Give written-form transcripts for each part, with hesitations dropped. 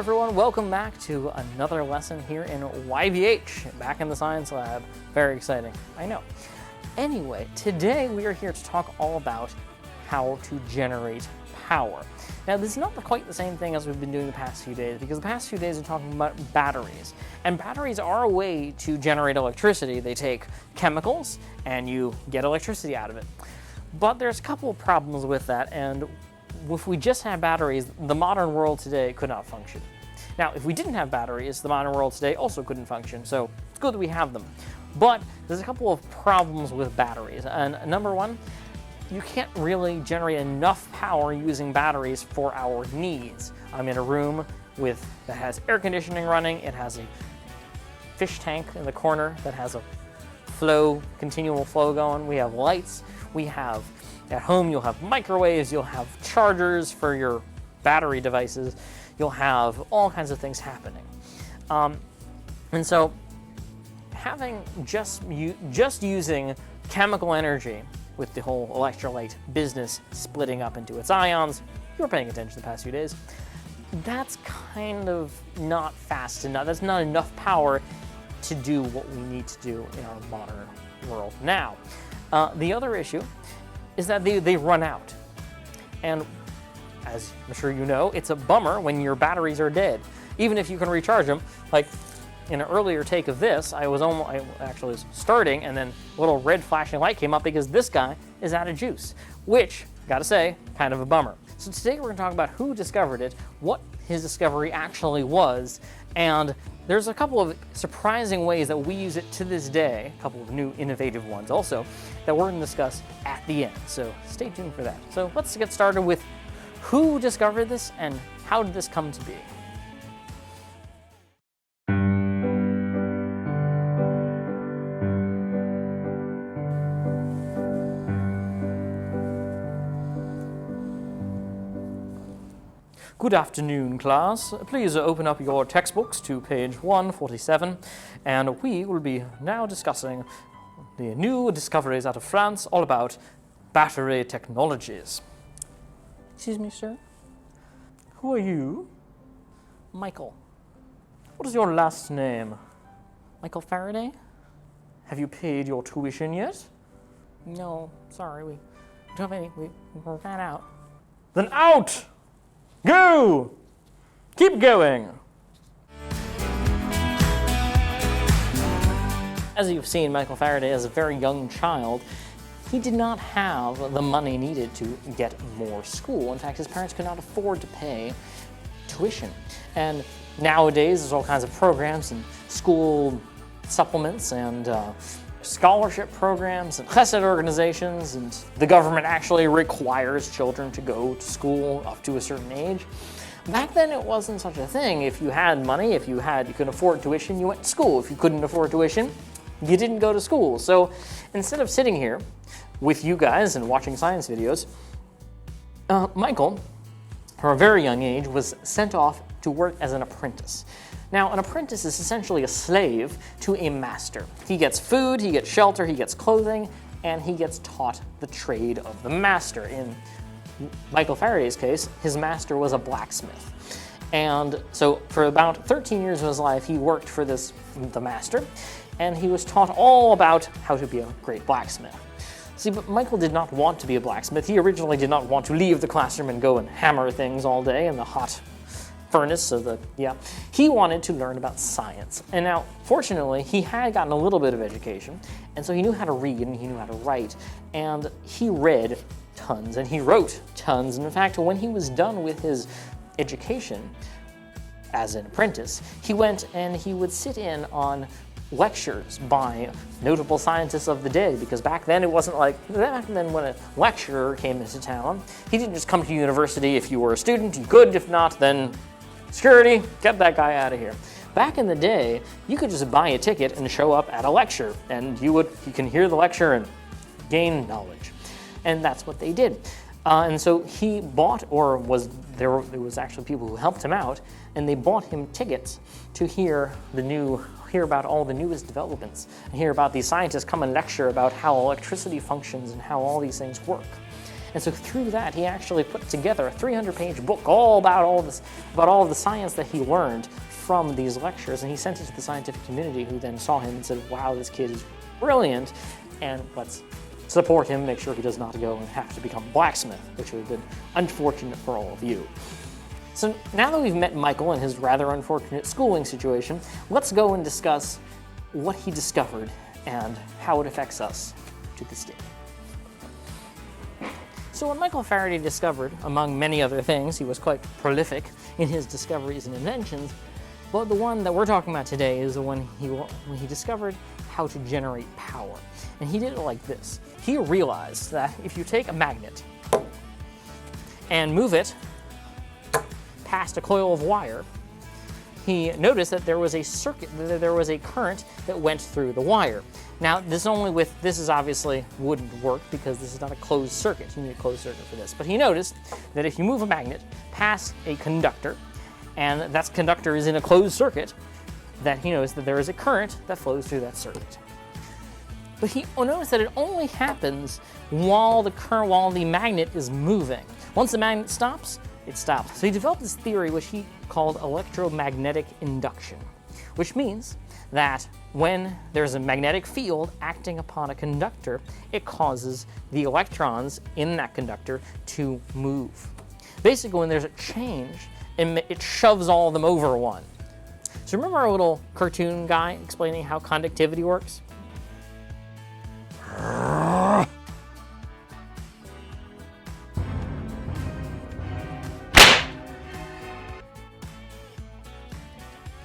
everyone, welcome back to another lesson here in YVH, back in the science lab. Very exciting, I know. Anyway, today we are here to talk all about how to generate power. Now, this is not quite the same thing as we've been doing the past few days, because the past few days we're talking about batteries. And batteries are a way to generate electricity. They take chemicals and you get electricity out of it. But there's a couple of problems with that, and if we just had batteries, the modern world today could not function. Now, if we didn't have batteries, the modern world today also couldn't function, so it's good that we have them. But there's a couple of problems with batteries, and number one, you can't really generate enough power using batteries for our needs. I'm in a room that has air conditioning running, it has a fish tank in the corner that has a continual flow going, we have lights, we have at home, you'll have microwaves, you'll have chargers for your battery devices, you'll have all kinds of things happening. And so having just using chemical energy with the whole electrolyte business splitting up into its ions, you were paying attention the past few days, that's kind of not fast enough. That's not enough power to do what we need to do in our modern world now. The other issue is that they run out. And as I'm sure you know, it's a bummer when your batteries are dead. Even if you can recharge them, like in an earlier take of this, I actually was starting and then a little red flashing light came up because this guy is out of juice, which, gotta say, kind of a bummer. So today we're gonna talk about who discovered it, what his discovery actually was, and there's a couple of surprising ways that we use it to this day, a couple of new innovative ones also, that we're going to discuss at the end. So stay tuned for that. So let's get started with who discovered this and how did this come to be. Good afternoon, class. Please open up your textbooks to page 147, and we will be now discussing the new discoveries out of France all about battery technologies. Excuse me, sir? Who are you? Michael. What is your last name? Michael Faraday? Have you paid your tuition yet? No, sorry, we don't have any, we ran out. Then out! Go! Keep going! As you've seen, Michael Faraday, as a very young child, he did not have the money needed to get more school. In fact, his parents could not afford to pay tuition. And nowadays, there's all kinds of programs and school supplements and scholarship programs and chesed organizations, and the government actually requires children to go to school up to a certain age. Back then it wasn't such a thing. If you had money, if you could afford tuition, you went to school. If you couldn't afford tuition, you didn't go to school. So instead of sitting here with you guys and watching science videos, Michael, from a very young age, was sent off to work as an apprentice. Now, an apprentice is essentially a slave to a master. He gets food, he gets shelter, he gets clothing, and he gets taught the trade of the master. In Michael Faraday's case, his master was a blacksmith. And so for about 13 years of his life, he worked for the master, and he was taught all about how to be a great blacksmith. See, but Michael did not want to be a blacksmith. He originally did not want to leave the classroom and go and hammer things all day in the hot furnace he wanted to learn about science. And now, fortunately, he had gotten a little bit of education, and so he knew how to read and he knew how to write, and he read tons and he wrote tons. And in fact, when he was done with his education as an apprentice, he went and he would sit in on lectures by notable scientists of the day, because back then when a lecturer came into town, he didn't just come to university. If you were a student, you could. If not, then security, get that guy out of here. Back in the day, you could just buy a ticket and show up at a lecture, and you can hear the lecture and gain knowledge. And that's what they did. And so he bought, there was actually people who helped him out, and they bought him tickets to hear about all the newest developments, and hear about these scientists come and lecture about how electricity functions and how all these things work. And so through that, he actually put together a 300-page book all about all of the science that he learned from these lectures, and he sent it to the scientific community, who then saw him and said, wow, this kid is brilliant, and let's support him, make sure he does not go and have to become a blacksmith, which would have been unfortunate for all of you. So now that we've met Michael and his rather unfortunate schooling situation, let's go and discuss what he discovered and how it affects us to this day. So what Michael Faraday discovered, among many other things, he was quite prolific in his discoveries and inventions, but the one that we're talking about today is the one when he discovered how to generate power. And he did it like this. He realized that if you take a magnet and move it past a coil of wire, he noticed that there was a circuit, that there was a current that went through the wire. Now, this obviously wouldn't work because this is not a closed circuit. You need a closed circuit for this. But he noticed that if you move a magnet past a conductor, and that conductor is in a closed circuit, that he knows that there is a current that flows through that circuit. But he noticed that it only happens while the magnet is moving. Once the magnet stops, it stops. So he developed this theory which he called electromagnetic induction, which means that when there's a magnetic field acting upon a conductor, it causes the electrons in that conductor to move. Basically, when there's a change, it shoves all of them over one. So remember our little cartoon guy explaining how conductivity works?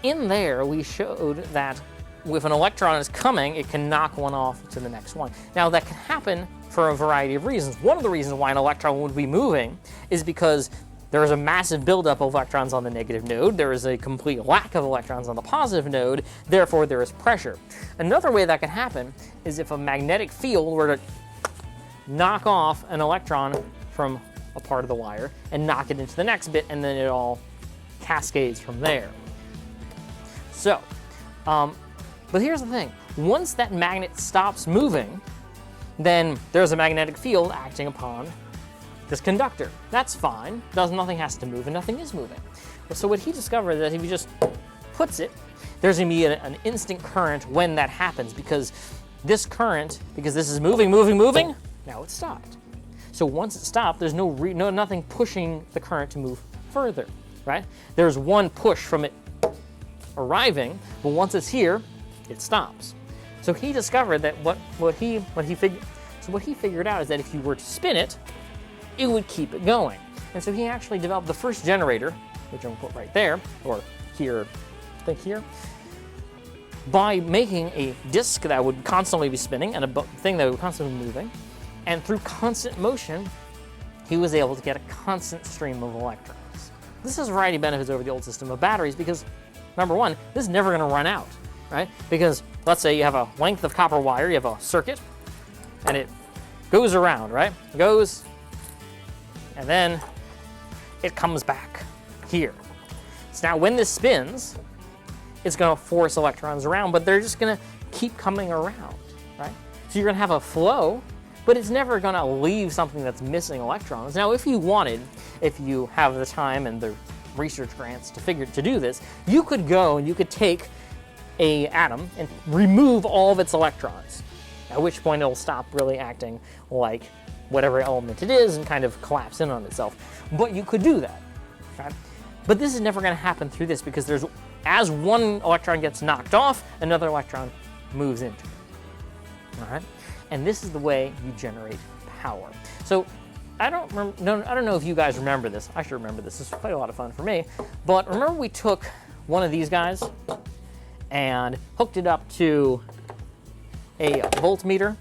In there, we showed that if an electron is coming, it can knock one off to the next one. Now, that can happen for a variety of reasons. One of the reasons why an electron would be moving is because there is a massive buildup of electrons on the negative node. There is a complete lack of electrons on the positive node. Therefore, there is pressure. Another way that can happen is if a magnetic field were to knock off an electron from a part of the wire and knock it into the next bit, and then it all cascades from there. So, but here's the thing. Once that magnet stops moving, then there's a magnetic field acting upon this conductor. That's fine. Nothing has to move, and nothing is moving. So what he discovered is that if he just puts it, there's going to be an instant current when that happens, because this current, because this is moving, now it stopped. So once it stopped, there's nothing pushing the current to move further, right? There's one push from it arriving, but once it's here, it stops. So he discovered that what he figured out is that if you were to spin it, it would keep it going. And so he actually developed the first generator, which I'm going to put right there, or here, I think here, by making a disk that would constantly be spinning and a thing that would constantly be moving. And through constant motion, he was able to get a constant stream of electrons. This has a variety of benefits over the old system of batteries because, number one, this is never going to run out, right? Because let's say you have a length of copper wire, you have a circuit, and it goes around, right? It goes, and then it comes back here. So now when this spins, it's going to force electrons around, but they're just going to keep coming around, right? So you're going to have a flow, but it's never going to leave something that's missing electrons. Now, if you have the time and the research grants to do this, you could go and you could take an atom and remove all of its electrons, at which point it'll stop really acting like whatever element it is and kind of collapse in on itself. But you could do that, right? But this is never going to happen through this because as one electron gets knocked off, another electron moves into it, all right? And this is the way you generate power. So I don't know if you guys remember this. I should remember this. This was quite a lot of fun for me. But remember we took one of these guys and hooked it up to a voltmeter,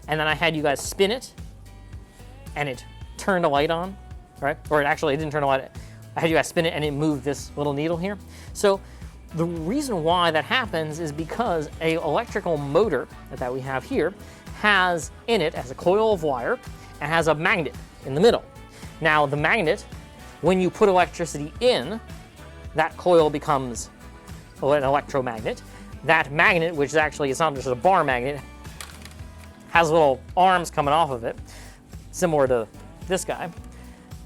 and then I had you guys spin it, and it turned a light on, right? Or it didn't turn a light. I had you guys spin it, and it moved this little needle here. So the reason why that happens is because an electrical motor that we have here has in it as a coil of wire and has a magnet in the middle. Now the magnet, when you put electricity in, that coil becomes an electromagnet. That magnet, which actually is not just a bar magnet, has little arms coming off of it, similar to this guy.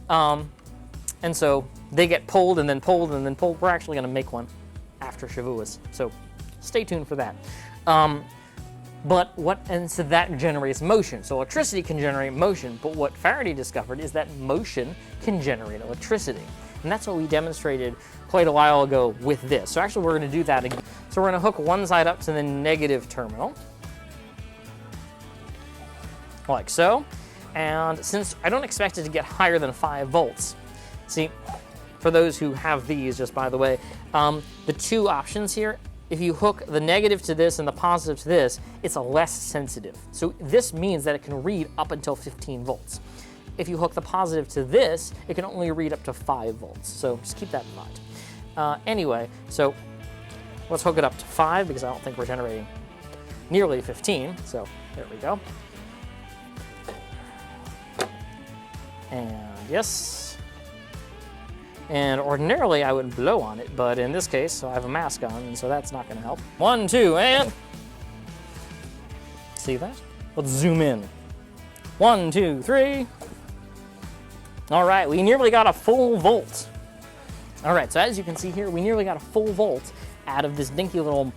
And so they get pulled and then pulled and then pulled. We're actually going to make one after Shavuos, so stay tuned for that. And so that generates motion. So electricity can generate motion, but what Faraday discovered is that motion can generate electricity. And that's what we demonstrated quite a while ago with this. So actually we're going to do that again. So we're going to hook one side up to the negative terminal, like so. And since I don't expect it to get higher than 5 volts, see, for those who have these, just by the way, the two options here, if you hook the negative to this and the positive to this, it's a less sensitive. So this means that it can read up until 15 volts. If you hook the positive to this, it can only read up to 5 volts. So just keep that in mind. Anyway, so let's hook it up to 5 because I don't think we're generating nearly 15. So there we go. And yes. And ordinarily I would blow on it, but in this case, so I have a mask on, and so that's not going to help. 1, 2, and see that? Let's zoom in. 1, 2, 3. All right, we nearly got a full volt. All right, so as you can see here, we nearly got a full volt out of this dinky little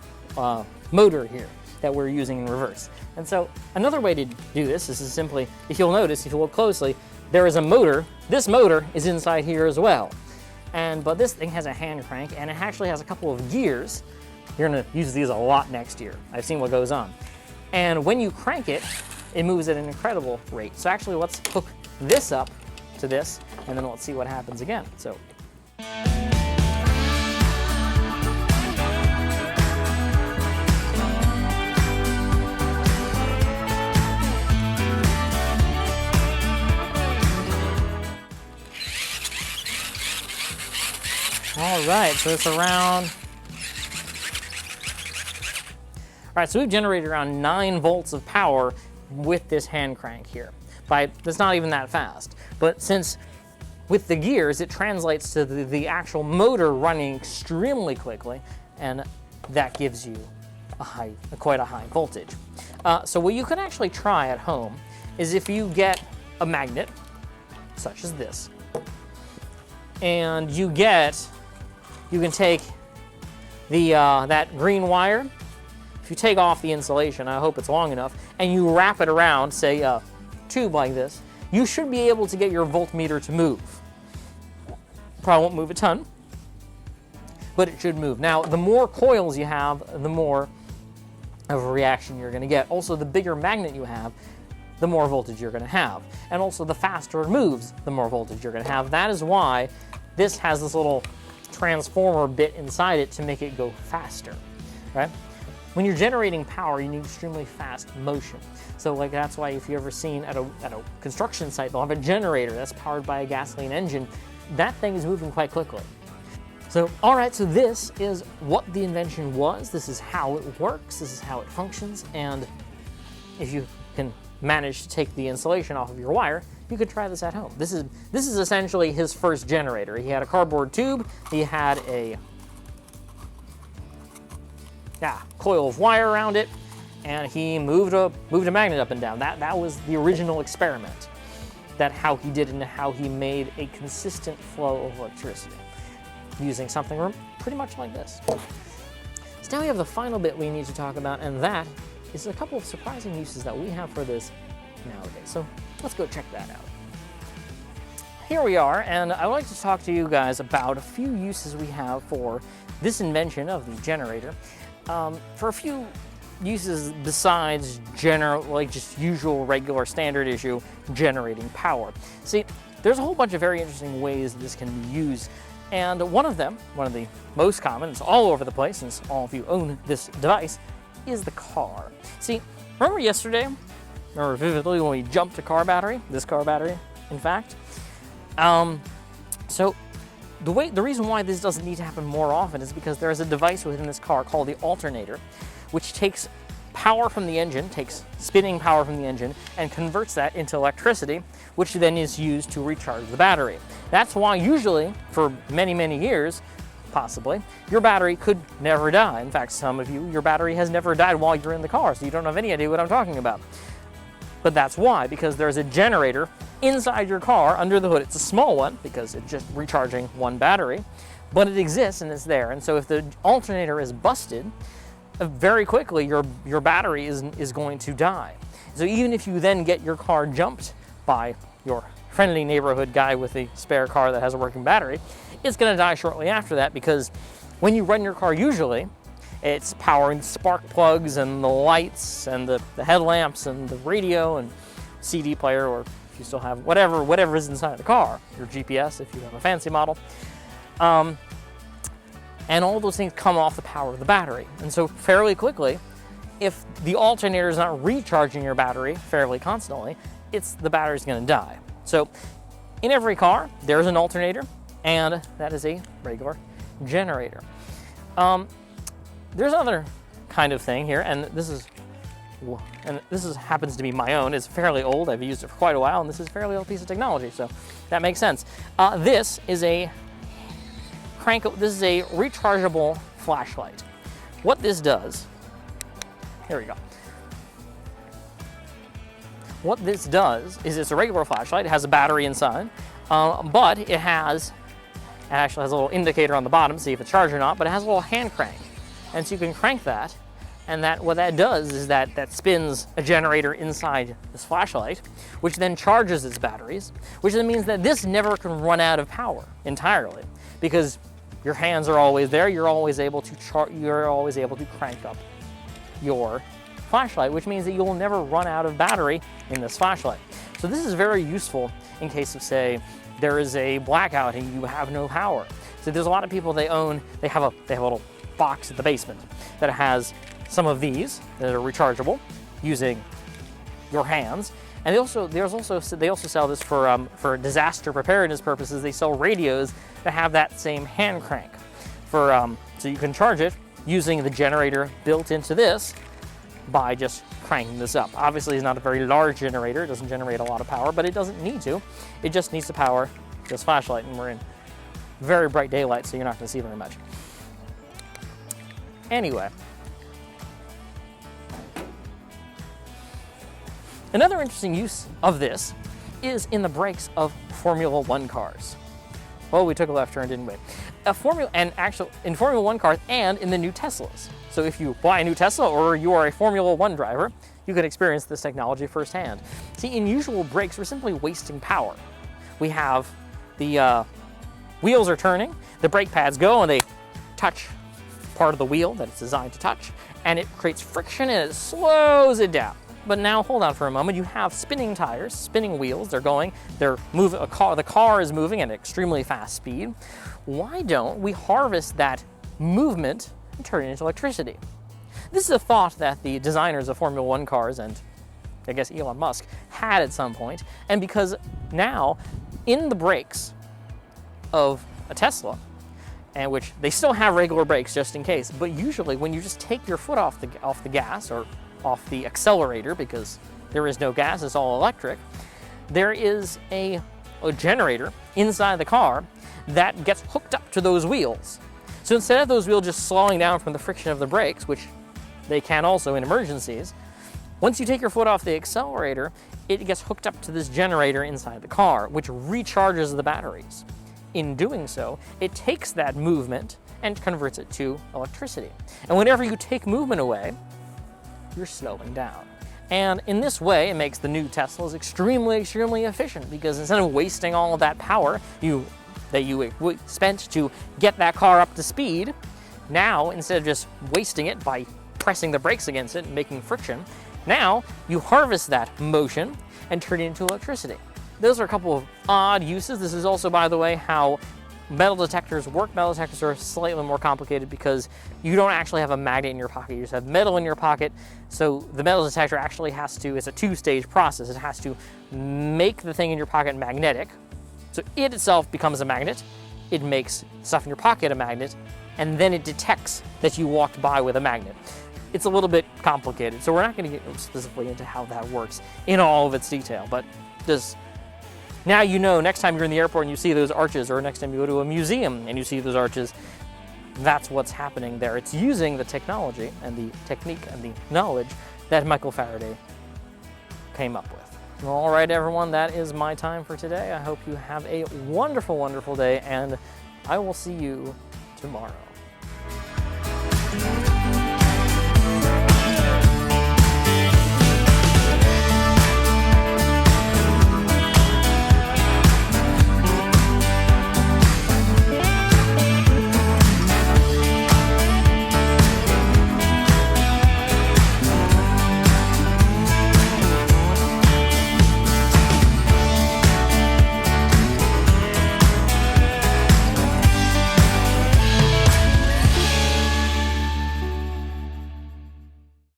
motor here that we're using in reverse. And so another way to do this is simply, if you'll notice, if you look closely, there is a motor. This motor is inside here as well. But this thing has a hand crank, and it actually has a couple of gears. You're gonna use these a lot next year. I've seen what goes on. And when you crank it, it moves at an incredible rate. So actually, let's hook this up to this, and then let's see what happens again. So. All right, so it's around. All right, so we've generated around 9 volts of power with this hand crank here. That's not even that fast. But since with the gears, it translates to the actual motor running extremely quickly, and that gives you quite a high voltage. So what you can actually try at home is if you get a magnet, such as this, and you can take that green wire. If you take off the insulation, I hope it's long enough, and you wrap it around, say a tube like this, you should be able to get your voltmeter to move. Probably won't move a ton, but it should move. Now, the more coils you have, the more of a reaction you're going to get. Also, the bigger magnet you have, the more voltage you're going to have. And also, the faster it moves, the more voltage you're going to have. That is why this has this little transformer bit inside it to make it go faster, right? When you're generating power, you need extremely fast motion. So like that's why if you've ever seen at a construction site, they'll have a generator that's powered by a gasoline engine. That thing is moving quite quickly. So, all right, so this is what the invention was. This is how it works. This is how it functions. And if you can manage to take the insulation off of your wire, you could try this at home. This is essentially his first generator. He had a cardboard tube. He had a coil of wire around it, and he moved a magnet up and down. That was the original experiment. That's how he did it and how he made a consistent flow of electricity using something pretty much like this. So now we have the final bit we need to talk about, and that is a couple of surprising uses that we have for this nowadays. So let's go check that out. Here we are, and I would like to talk to you guys about a few uses we have for this invention of the generator. For a few uses besides just usual, regular, standard issue generating power. See, there's a whole bunch of very interesting ways this can be used, and one of the most common, it's all over the place since all of you own this device, is the car. See, remember yesterday, remember vividly when we jumped a car battery, this car battery, in fact? So the reason why this doesn't need to happen more often is because there is a device within this car called the alternator, which takes power from the engine, takes spinning power from the engine, and converts that into electricity, which then is used to recharge the battery. That's why usually, for many, many years, possibly, your battery could never die. In fact, some of you, your battery has never died while you're in the car, so you don't have any idea what I'm talking about. But that's why, because there's a generator inside your car under the hood. It's a small one because it's just recharging one battery, but it exists and it's there. And so if the alternator is busted, very quickly your battery is going to die. So even if you then get your car jumped by your friendly neighborhood guy with a spare car that has a working battery, it's going to die shortly after that, because when you run your car, usually it's powering spark plugs and the lights and the headlamps and the radio and CD player, or if you still have whatever is inside the car, your GPS if you have a fancy model. And all those things come off the power of the battery. And so fairly quickly, if the alternator is not recharging your battery fairly constantly, the battery's going to die. So in every car, there's an alternator, and that is a regular generator. There's another kind of thing here, and this happens to be my own. It's fairly old. I've used it for quite a while, and this is a fairly old piece of technology, so that makes sense. This is a rechargeable flashlight. What this does, here we go. What this does is, it's a regular flashlight. It has a battery inside, but it actually has a little indicator on the bottom to see if it's charged or not, but it has a little hand crank. And so you can crank that, and what that does is that spins a generator inside this flashlight, which then charges its batteries, which then means that this never can run out of power entirely, because your hands are always there. You're always able to crank up your flashlight, which means that you'll never run out of battery in this flashlight. So this is very useful in case of, say, there is a blackout and you have no power. So there's a lot of people, they have a little box at the basement that has some of these that are rechargeable using your hands. And they also sell this for disaster preparedness purposes. They sell radios that have that same hand crank so you can charge it using the generator built into this by just cranking this up. Obviously, it's not a very large generator. It doesn't generate a lot of power, but it doesn't need to. It just needs to power this flashlight, and we're in very bright daylight, so you're not going to see very much. Anyway, another interesting use of this is in the brakes of Formula One cars. Well, we took a left turn, didn't we? In Formula One cars and in the new Teslas. So if you buy a new Tesla or you are a Formula One driver, you can experience this technology firsthand. See, in usual brakes, we're simply wasting power. We have the wheels are turning, the brake pads go and they touch part of the wheel that it's designed to touch, and it creates friction and it slows it down. But now, hold on for a moment. You have spinning tires, spinning wheels. They're moving. The car is moving at an extremely fast speed. Why don't we harvest that movement and turn it into electricity? This is a thought that the designers of Formula One cars, and I guess Elon Musk, had at some point. And because now, in the brakes of a Tesla, and which they still have regular brakes just in case, but usually when you just take your foot off the gas or off the accelerator, because there is no gas, it's all electric, there is a generator inside the car that gets hooked up to those wheels. So instead of those wheels just slowing down from the friction of the brakes, which they can also in emergencies, once you take your foot off the accelerator, it gets hooked up to this generator inside the car, which recharges the batteries. In doing so, it takes that movement and converts it to electricity. And whenever you take movement away, you're slowing down. And in this way, it makes the new Teslas extremely, extremely efficient, because instead of wasting all of that power that you spent to get that car up to speed, now, instead of just wasting it by pressing the brakes against it and making friction, now you harvest that motion and turn it into electricity. Those are a couple of odd uses. This is also, by the way, how metal detectors work. Metal detectors are slightly more complicated because you don't actually have a magnet in your pocket. You just have metal in your pocket. So the metal detector actually it's a two-stage process. It has to make the thing in your pocket magnetic. So it itself becomes a magnet. It makes stuff in your pocket a magnet, and then it detects that you walked by with a magnet. It's a little bit complicated, so we're not going to get specifically into how that works in all of its detail, but just now you know, next time you're in the airport and you see those arches, or next time you go to a museum and you see those arches, that's what's happening there. It's using the technology and the technique and the knowledge that Michael Faraday came up with. All right, everyone, that is my time for today. I hope you have a wonderful, wonderful day, and I will see you tomorrow.